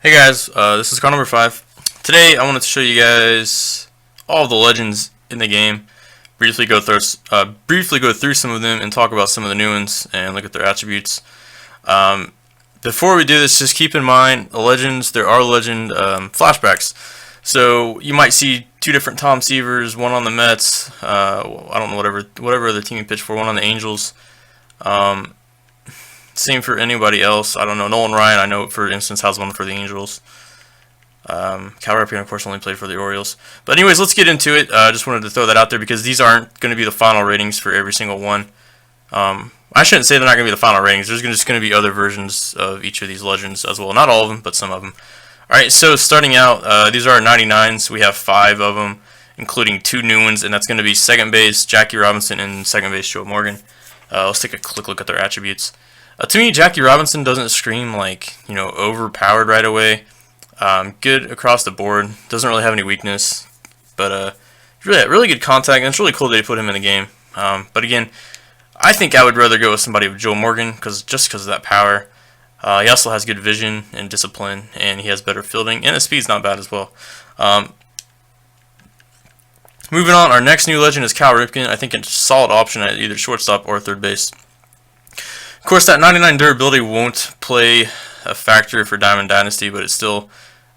Hey guys, this is Cardinalbird5. Today I wanted to show you guys all of the legends in the game. Briefly go through some of them and talk about some of the new ones and look at their attributes. Before we do this, just keep in mind the legends. There are legend flashbacks. So you might see two different Tom Seavers, one on the Mets. I don't know whatever other team he pitched for. One on the Angels. Same for anybody else. I don't know. Nolan Ryan, I know, for instance, has one for the Angels. Ripken, of course, only played for the Orioles. But anyways, let's get into it. I just wanted to throw that out there because these aren't going to be the final ratings for every single one. I shouldn't say they're not going to be the final ratings. There's just going to be other versions of each of these legends as well. Not all of them, but some of them. Alright, so starting out, these are our 99s. We have 5 of them, including 2 new ones, and that's going to be second base Jackie Robinson and second base Joe Morgan. Let's take a quick look at their attributes. To me, Jackie Robinson doesn't scream like, overpowered right away. Good across the board. Doesn't really have any weakness. But really good contact, and it's really cool that they put him in the game. But again, I think I would rather go with somebody with Joe Morgan just because of that power. He also has good vision and discipline, and he has better fielding, and his speed's not bad as well. Moving on, our next new legend is Cal Ripken. I think it's a solid option at either shortstop or third base. Of course, that 99 durability won't play a factor for Diamond Dynasty, but it's still,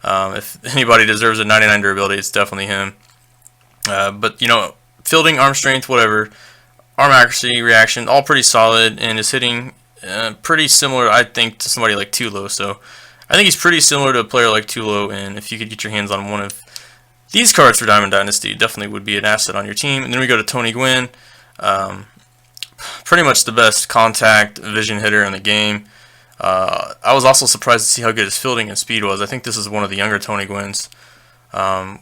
if anybody deserves a 99 durability, it's definitely him. But, fielding, arm strength, whatever, arm accuracy, reaction, all pretty solid, and his hitting pretty similar, I think, to somebody like Tulo. So I think he's pretty similar to a player like Tulo, and if you could get your hands on one of these cards for Diamond Dynasty, it definitely would be an asset on your team. And then we go to Tony Gwynn. Pretty much the best contact vision hitter in the game. I was also surprised to see how good his fielding and speed was. I think this is one of the younger Tony Gwynns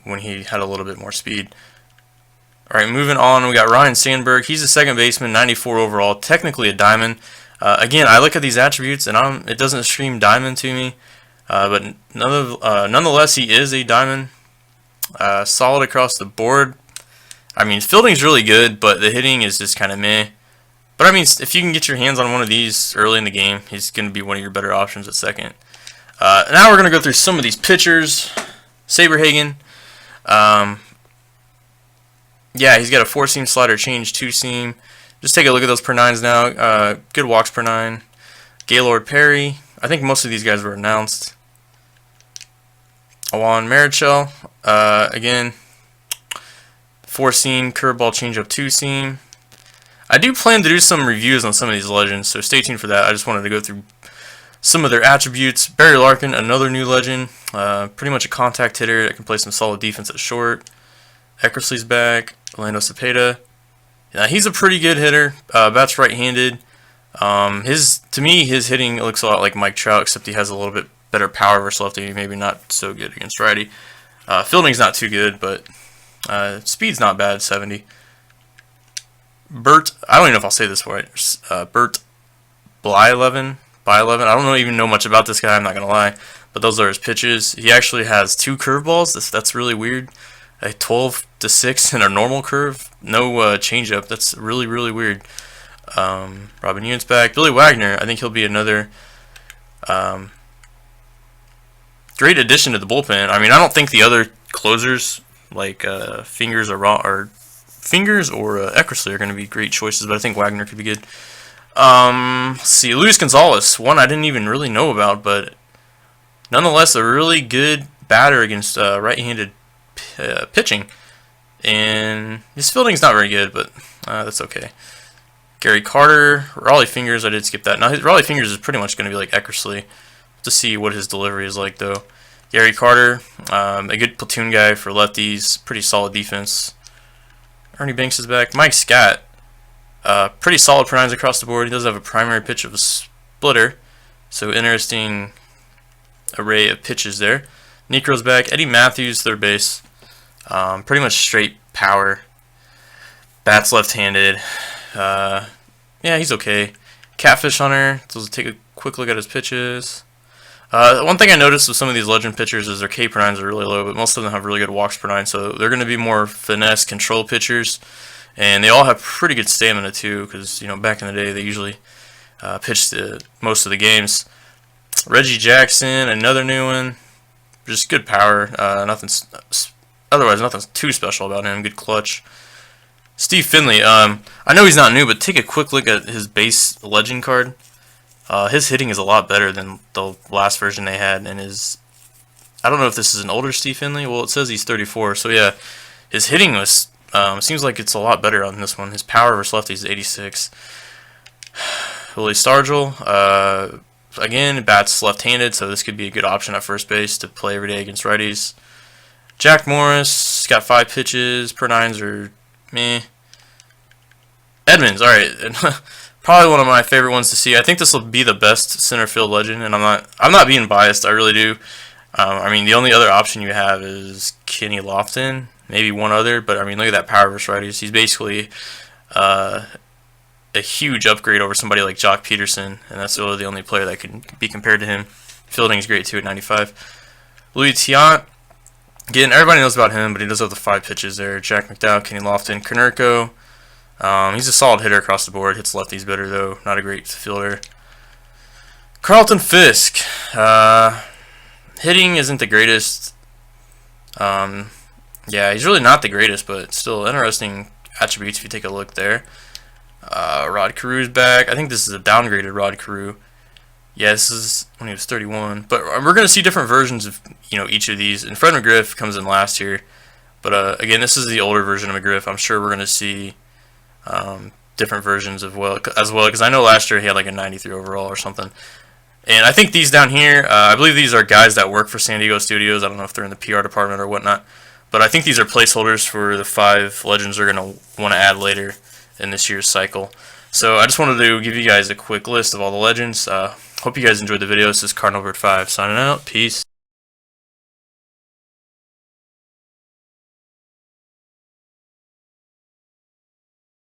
when he had a little bit more speed. Alright, moving on, we got Ryne Sandberg. He's a second baseman, 94 overall, technically a diamond. Again, I look at these attributes and it doesn't scream diamond to me, but nonetheless, he is a diamond. Solid across the board. I mean, fielding's really good, but the hitting is just kind of meh. But I mean, if you can get your hands on one of these early in the game, he's going to be one of your better options at second. Now we're going to go through some of these pitchers. Saberhagen. Yeah, he's got a 4-seam slider change, 2-seam. Just take a look at those per 9s now. Good walks per 9. Gaylord Perry. I think most of these guys were announced. Juan Marichal. Again, 4-seam, curveball changeup, 2-seam. I do plan to do some reviews on some of these legends, so stay tuned for that. I just wanted to go through some of their attributes. Barry Larkin, another new legend. Pretty much a contact hitter that can play some solid defense at short. Eckersly's back. Cepeda. He's a pretty good hitter. Bats right-handed. To me, his hitting looks a lot like Mike Trout, except he has a little bit better power versus lefty. Maybe not so good against righty. Fielding's not too good, but speed's not bad, 70. I don't even know if I'll say this right. Bret Saberhagen. I don't even know much about this guy, I'm not going to lie. But those are his pitches. He actually has 2 curveballs. That's really weird. A 12-6 and a normal curve. No changeup. That's really, really weird. Robin Yount's back. Billy Wagner. I think he'll be another great addition to the bullpen. I mean, I don't think the other closers like Fingers or Eckersley are going to be great choices, but I think Wagner could be good. Let's see, Luis Gonzalez, one I didn't even really know about, but nonetheless a really good batter against right-handed pitching. And his fielding's not very good, but that's okay. Gary Carter, Raleigh Fingers, I did skip that. Now, Raleigh Fingers is pretty much going to be like Eckersley. To see what his delivery is like, though. Gary Carter, a good platoon guy for lefties, pretty solid defense. Ernie Banks is back. Mike Scott, pretty solid per 9s across the board. He does have a primary pitch of a splitter, so interesting array of pitches there. Necro's back. Eddie Matthews, third base. Pretty much straight power. Bats left-handed. Yeah, he's okay. Catfish Hunter, so let's take a quick look at his pitches. One thing I noticed with some of these legend pitchers is their K per 9s are really low, but most of them have really good walks per 9, so they're going to be more finesse control pitchers, and they all have pretty good stamina too, because back in the day they usually pitched most of the games. Reggie Jackson, another new one. just good power. Otherwise nothing too special about him. Good clutch. Steve Finley. I know he's not new, but take a quick look at his base legend card. His hitting is a lot better than the last version they had, and I don't know if this is an older Steve Finley. Well, it says he's 34, so yeah, his hitting was seems like it's a lot better on this one. His power versus lefties is 86. Willie Stargell, again, bats left-handed, so this could be a good option at first base to play every day against righties. Jack Morris, got 5 pitches per 9s or meh. Edmonds, all right. Probably one of my favorite ones to see. I think this will be the best center field legend, and I'm not being biased. I really do. I mean, the only other option you have is Kenny Lofton, maybe one other. But I mean, look at that power versus righties. He's basically a huge upgrade over somebody like Jock Peterson, and that's really the only player that can be compared to him. Fielding is great too at 95. Louis Tiant, again, everybody knows about him, but he does have the 5 pitches there. Jack McDowell, Kenny Lofton, Konerko. He's a solid hitter across the board. Hits lefties better though. Not a great fielder. Carlton Fisk. Hitting isn't the greatest. Yeah, he's really not the greatest, but still interesting attributes if you take a look there. Rod Carew's back. I think this is a downgraded Rod Carew. Yeah, this is when he was 31. But we're going to see different versions of each of these. And Fred McGriff comes in last here. But again, this is the older version of McGriff. I'm sure we're going to see different versions as well, because I know last year he had like a 93 overall or something. And I think these down here, I believe these are guys that work for San Diego Studios. I don't know if they're in the PR department or whatnot, but I think these are placeholders for the 5 legends they're going to want to add later in this year's cycle. So I just wanted to give you guys a quick list of all the legends. Hope you guys enjoyed the video. This is Cardinalbird5 signing out. Peace.